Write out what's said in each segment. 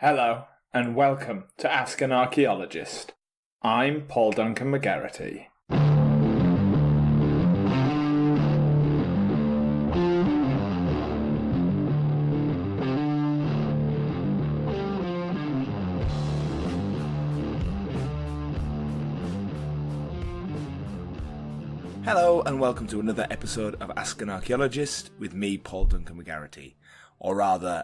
Hello, and welcome to Ask an Archaeologist. I'm Paul Duncan McGarity. Hello and welcome to another episode of Ask an Archaeologist with me, Paul Duncan McGarity. Or rather,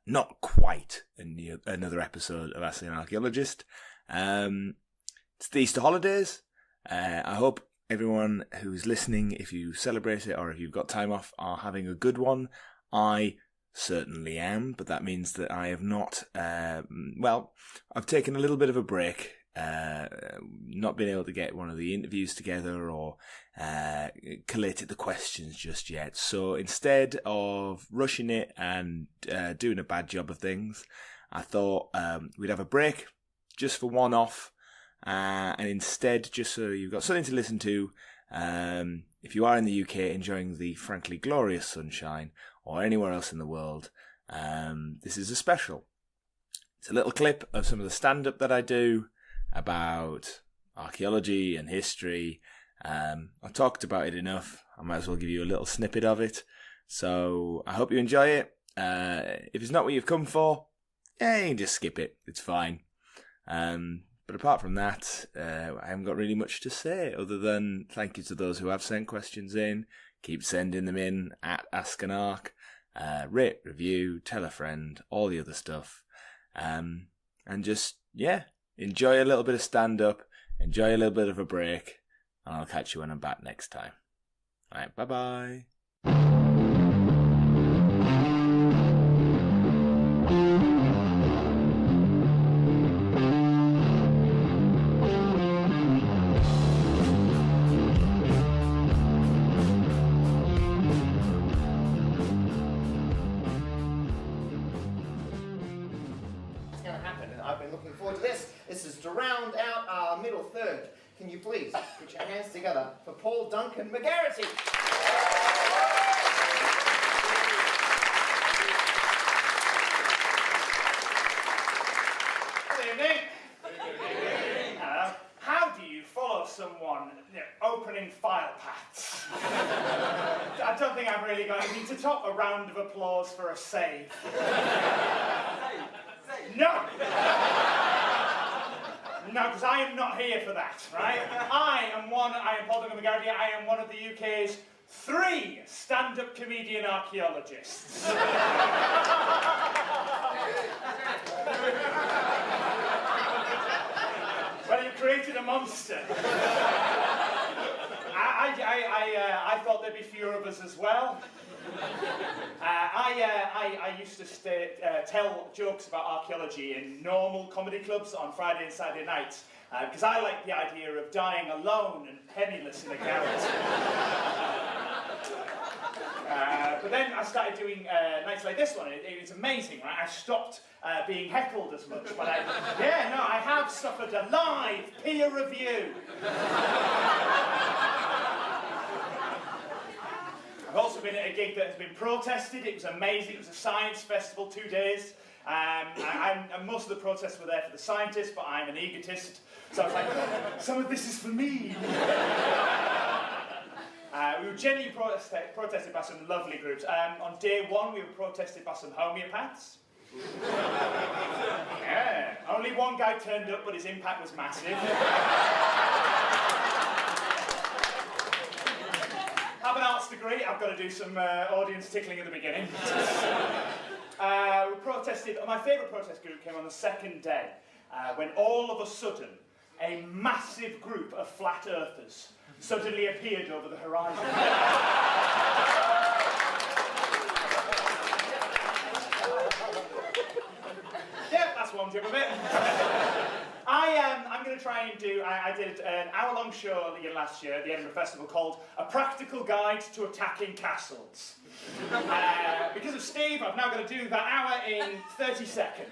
not quite another episode of Ask an Archaeologist. It's the Easter holidays. I hope everyone who's listening, if you celebrate it or if you've got time off, are having a good one. I certainly am, but that means that I have not, I've taken a little bit of a break. Not been able to get one of the interviews together or collated the questions just yet. So instead of rushing it and doing a bad job of things, I thought we'd have a break just for one off, and instead, just so you've got something to listen to, if you are in the UK enjoying the frankly glorious sunshine or anywhere else in the world, this is a special. It's a little clip of some of the stand-up that I do about archaeology and history. I've talked about it enough. I might as well give you a little snippet of it. So I hope you enjoy it. If it's not what you've come for, you can just skip it. It's fine. But apart from that, I haven't got really much to say other than thank you to those who have sent questions in. Keep sending them in at Ask an Arc. Rate, review, tell a friend, all the other stuff. And just, enjoy a little bit of stand-up, enjoy a little bit of a break, and I'll catch you when I'm back next time. Alright, bye-bye. It's going to happen, and I've been looking forward to this. This is to round out our middle third. Can you please put your hands together for Paul Duncan McGarity? Good evening. How do you follow someone opening file paths? I don't think I've really got anything to top a round of applause for a save. No! No, because I am not here for that, right? I am Paul Duncan McGarity, I am one of the UK's 3 stand-up comedian archaeologists. Well, you created a monster. I thought there'd be fewer of us as well. I used to tell jokes about archaeology in normal comedy clubs on Friday and Saturday nights because I like the idea of dying alone and penniless in a garret. But then I started doing nights like this one. It was amazing, right? I stopped being heckled as much, but I have suffered a live peer review. I've also been at a gig that has been protested. It was amazing. It was a science festival, 2 days. And most of the protests were there for the scientists, but I'm an egotist. So I was like, some of this is for me. We were genuinely protested by some lovely groups. On day 1, we were protested by some homeopaths. Yeah. Only one guy turned up, but his impact was massive. I have an arts degree, I've got to do some audience tickling at the beginning. We protested, my favourite protest group came on the second day, when all of a sudden, a massive group of flat earthers suddenly appeared over the horizon. Yeah, that's one joke of it. I'm going to try and do, I did an hour-long show last year at the Edinburgh Festival called A Practical Guide to Attacking Castles. Because of Steve, I've now got to do that hour in 30 seconds.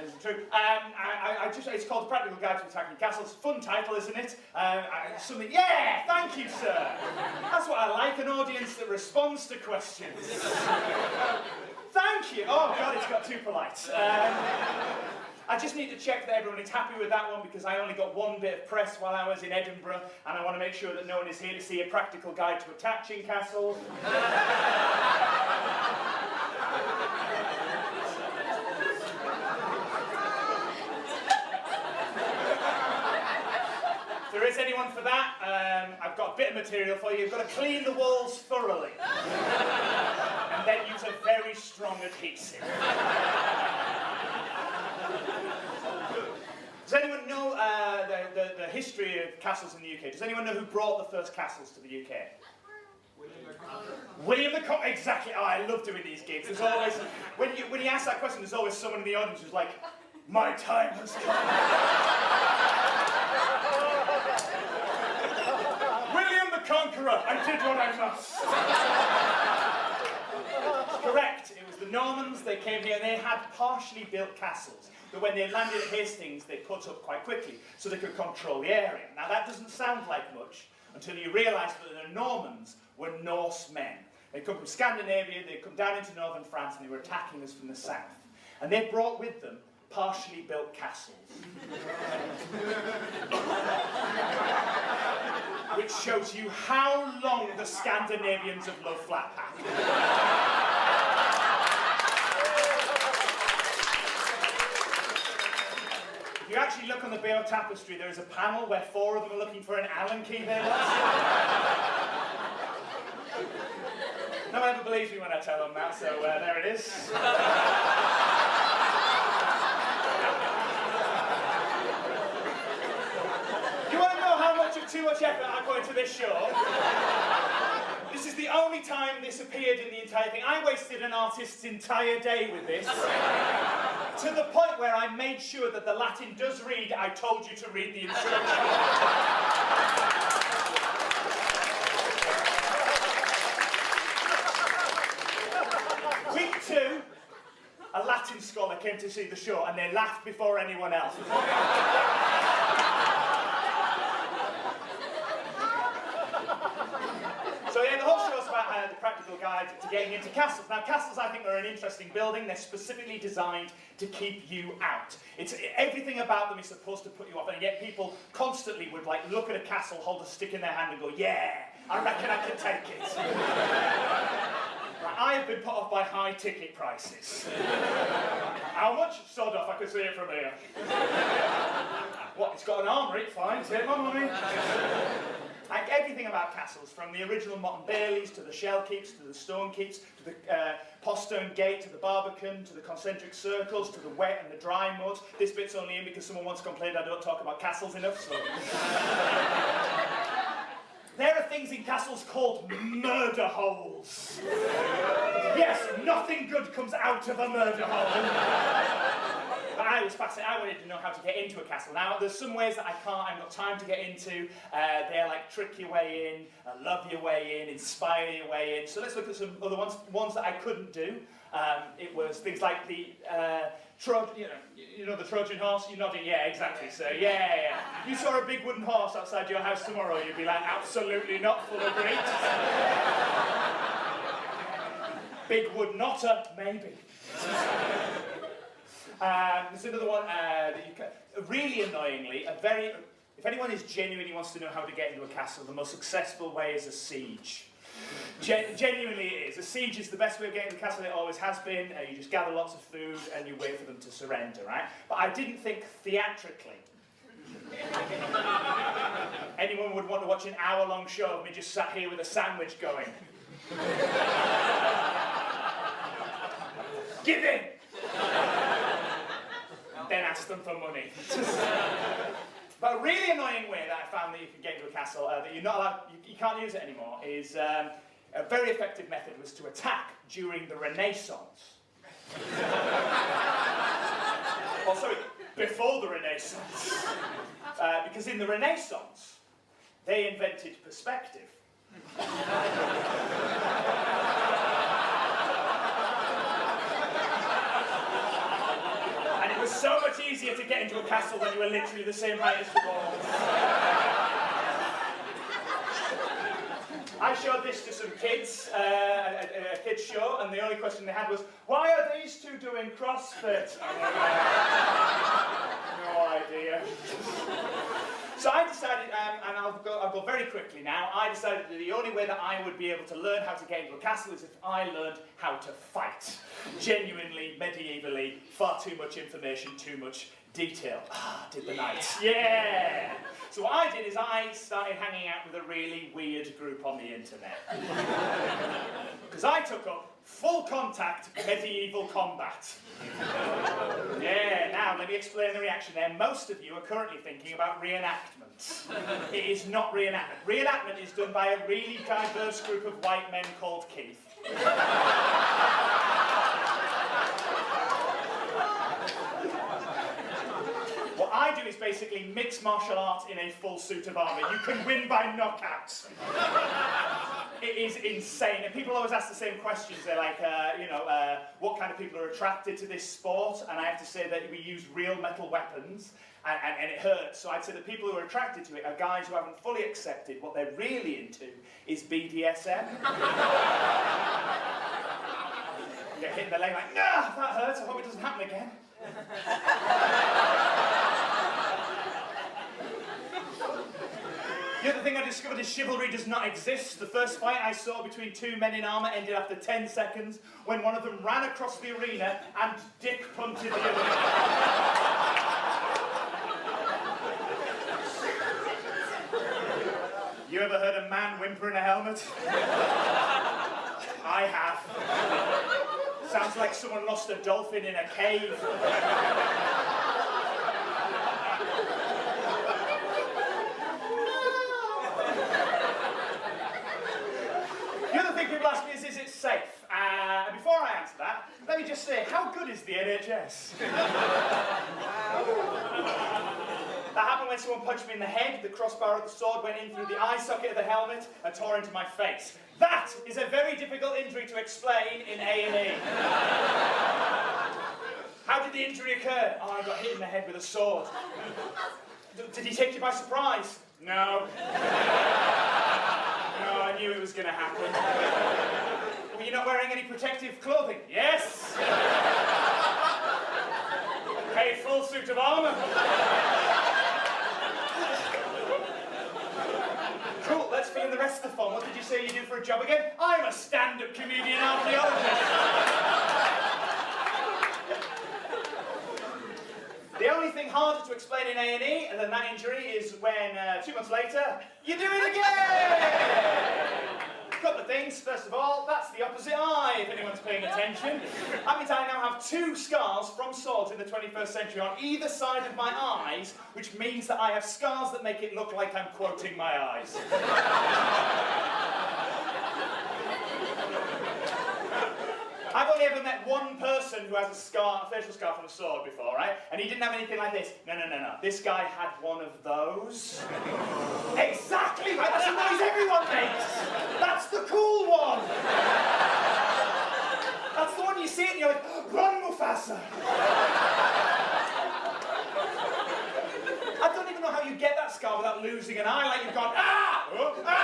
It's true. It's called A Practical Guide to Attacking Castles. Fun title, isn't it? Something, yeah, thank you, sir. That's what I like, an audience that responds to questions. Thank you. Oh God, it's got too polite. I just need to check that everyone is happy with that one because I only got one bit of press while I was in Edinburgh, and I want to make sure that no one is here to see a practical guide to attaching castles. If there is anyone for that, I've got a bit of material for you. You've got to clean the walls thoroughly. And then use a very strong adhesive. Does anyone know the history of castles in the UK? Does anyone know who brought the first castles to the UK? William the Conqueror, exactly. Oh, I love doing these gigs. There's always, when you ask that question, there's always someone in the audience who's like, my time has come. William the Conqueror, I did what I must. Correct, it was the Normans, they came here and they had partially built castles that when they landed at Hastings they put up quite quickly so they could control the area. Now that doesn't sound like much until you realise that the Normans were Norse men. They'd come from Scandinavia, they'd come down into northern France and they were attacking us from the south. And they brought with them partially built castles. Which shows you how long the Scandinavians have loved flat pack. If you actually look on the Bayeux Tapestry, there is a panel where 4 of them are looking for an Allen key there. No one ever believes me when I tell them that, so there it is. You want to know how much of too much effort I put into this show? This is the only time this appeared in the entire thing. I wasted an artist's entire day with this. To the point where I made sure that the Latin does read, I told you to read the instructions. Week 2, a Latin scholar came to see the show and they laughed before anyone else. So yeah, the whole show's about the practical guide to getting into castles. Now castles I think are an interesting building. They're specifically designed to keep you out. Everything about them is supposed to put you off, and yet people constantly would like look at a castle, hold a stick in their hand and go, yeah, I reckon I can take it. Right, I have been put off by high ticket prices. How much? Sod off, I could see it from here. What, it's got an armoury? Fine, take my money. Like everything about castles, from the original Motte and Baileys to the shell keeps, to the stone keeps, to the postern gate, to the barbican, to the concentric circles, to the wet and the dry mud. This bit's only in because someone once complained I don't talk about castles enough, so... There are things in castles called murder holes. Yes, nothing good comes out of a murder hole. But I was fascinated. I wanted to know how to get into a castle. Now, there's some ways that I haven't got time to get into. They're like trick your way in, love your way in, inspire your way in. So let's look at some other ones that I couldn't do. It was things like the Trojan, you know the Trojan horse? You're nodding, yeah, exactly. So yeah. If you saw a big wooden horse outside your house tomorrow, you'd be like, absolutely not, full of great. Big wood knotter, maybe. There's another one that you can, really annoyingly, if anyone is genuinely wants to know how to get into a castle, the most successful way is a siege. Genuinely it is. A siege is the best way of getting to the castle, it always has been. You just gather lots of food and you wait for them to surrender, right? But I didn't think theatrically anyone would want to watch an hour-long show of me just sat here with a sandwich going. Give in! Then ask them for money. But a really annoying way that I found that you can get into a castle that you're not allowed, you can't use it anymore, is a very effective method was to attack during the Renaissance. Well, sorry, before the Renaissance. Because in the Renaissance, they invented perspective. It was so much easier to get into a castle when you were literally the same height as the walls. I showed this to some kids, a kids show, and the only question they had was, why are these two doing CrossFit? No idea. So I decided, and I'll go very quickly now, I decided that the only way that I would be able to learn how to get into a castle is if I learned how to fight. Genuinely, medievally, far too much information, too much detail. Did the knights. Yeah! So what I did is I started hanging out with a really weird group on the internet. Because I took up full contact medieval combat. Yeah, now let me explain the reaction there. Most of you are currently thinking about reenactments. It is not reenactment. Reenactment is done by a really diverse group of white men called Keith. What I do is basically mixed martial arts in a full suit of armour. You can win by knockouts. It is insane. And people always ask the same questions. They're like, what kind of people are attracted to this sport? And I have to say that we use real metal weapons, and it hurts. So I'd say the people who are attracted to it are guys who haven't fully accepted what they're really into is BDSM. Get hit in the leg like, nah, that hurts. I hope it doesn't happen again. The other thing I discovered is chivalry does not exist. The first fight I saw between two men in armour ended after 10 seconds when one of them ran across the arena and dick punted the other. You ever heard a man whimper in a helmet? I have. Sounds like someone lost a dolphin in a cave. The other thing people ask me is it safe? And before I answer that, let me just say, how good is the NHS? That happened when someone punched me in the head. The crossbar of the sword went in through the eye socket of the helmet and tore into my face. That is a very difficult injury to explain in A&E. How did the injury occur? Oh, I got hit in the head with a sword. Did he take you by surprise? No. No, I knew it was going to happen. Were you not wearing any protective clothing? Yes. Hey, full suit of armour. Cool, let's fill in the rest of the fun. What did you say you do for a job again? I'm a stand-up comedian archaeologist. The only thing harder to explain in A&E than that injury is when 2 months later, you do it again! A couple of things. First of all, that's the opposite eye, if anyone's paying attention. That means I now have 2 scars from swords in the 21st century on either side of my eyes, which means that I have scars that make it look like I'm quoting my eyes. I've only ever met one person who has a facial scar from a sword before, right? And he didn't have anything like this. No. This guy had one of those. Exactly, right? That's the noise everyone makes. That's the cool one. That's the one you see it and you're like, run, Mufasa. I don't even know how you get that scar without losing an eye, like you've gone, ah! Oh, ah!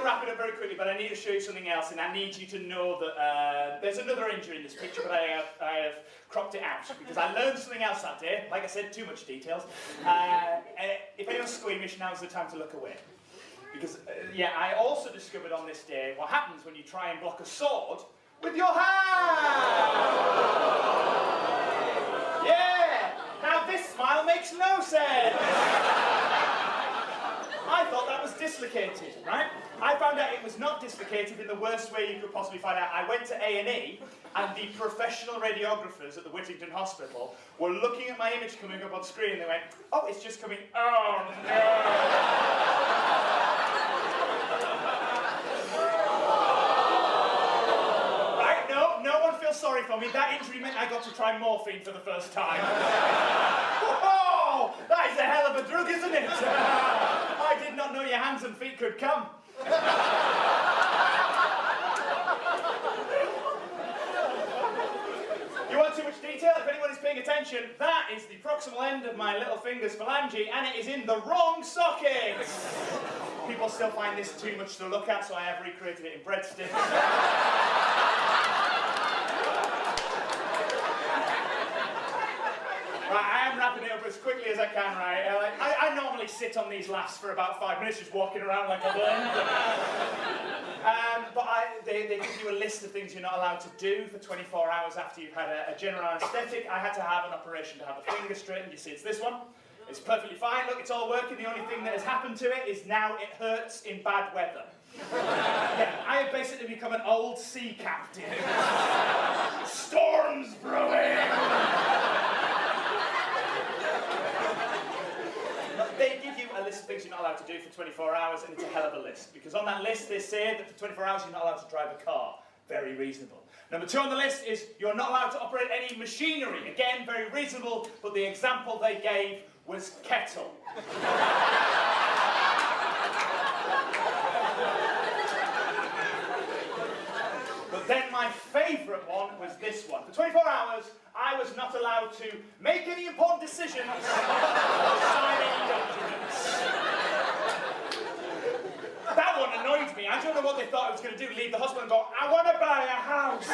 Wrap it up very quickly, but I need to show you something else, and I need you to know that there's another injury in this picture, but I have cropped it out because I learned something else that day. Like I said, too much details. If anyone's squeamish, now's the time to look away. Because, I also discovered on this day what happens when you try and block a sword with your hand! Yeah! Now this smile makes no sense! I thought that was dislocated, right? I found out it was not dislocated in the worst way you could possibly find out. I went to A&E, and the professional radiographers at the Whittington Hospital were looking at my image coming up on screen, and they went, oh, it's just coming, oh no! Right, no one feels sorry for me. That injury meant I got to try morphine for the first time. Whoa! That is a hell of a drug, isn't it? I did not know your hands and feet could come. You want too much detail? If anyone is paying attention, that is the proximate proximal end of my little finger's phalange, and it is in the wrong socket. People still find this too much to look at, so I have recreated it in breadsticks. Right, I am wrapping it up as quickly as I can, right? I normally sit on these laughs for about 5 minutes, just walking around like a blend. But they give you a list of things you're not allowed to do for 24 hours after you've had a general anaesthetic. I had to have an operation to have the finger straightened. You see, it's this one. It's perfectly fine. Look, it's all working. The only thing that has happened to it is now it hurts in bad weather. Yeah, I have basically become an old sea captain. Storms brewing! They give you a list of things you're not allowed to do for 24 hours, and it's a hell of a list. Because on that list, they say that for 24 hours, you're not allowed to drive a car. Very reasonable. Number 2 on the list is you're not allowed to operate any machinery. Again, very reasonable, but the example they gave was kettle. But then my favourite one was this one. For 24 hours, I was not allowed to make any important decisions or sign any documents. That one annoyed me. I don't know what they thought I was going to do, leave the hospital and go, I want to buy a house.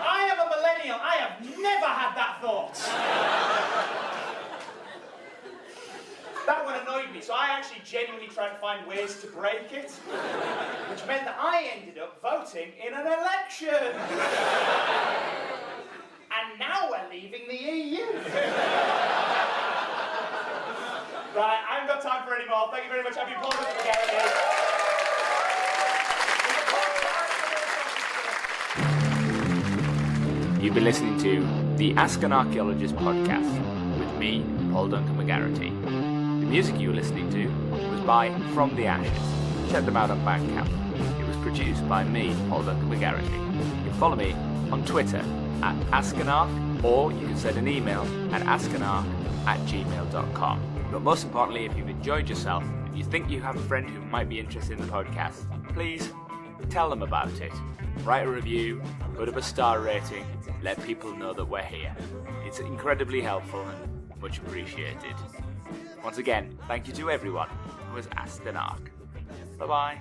I am a millennial. I have never had that thought. That one annoyed me, so I actually genuinely tried to find ways to break it, which meant that I ended up voting in an election. And now we're leaving the EU. Right, I haven't got time for any more. Thank you very much. Have you applauded for Gary? You've been listening to the Ask an Archaeologist podcast with me, Paul Duncan McGarity. The music you were listening to was by From the Ashes. Check them out on Bandcamp. It was produced by me, Paul Duncan McGarity. You can follow me on Twitter at AskAnArch, or you can send an email at askanarch@gmail.com. But most importantly, if you've enjoyed yourself and you think you have a friend who might be interested in the podcast, please tell them about it. Write a review, put up a star rating, let people know that we're here. It's incredibly helpful and much appreciated. Once again, thank you to everyone who has asked an arc. Bye-bye.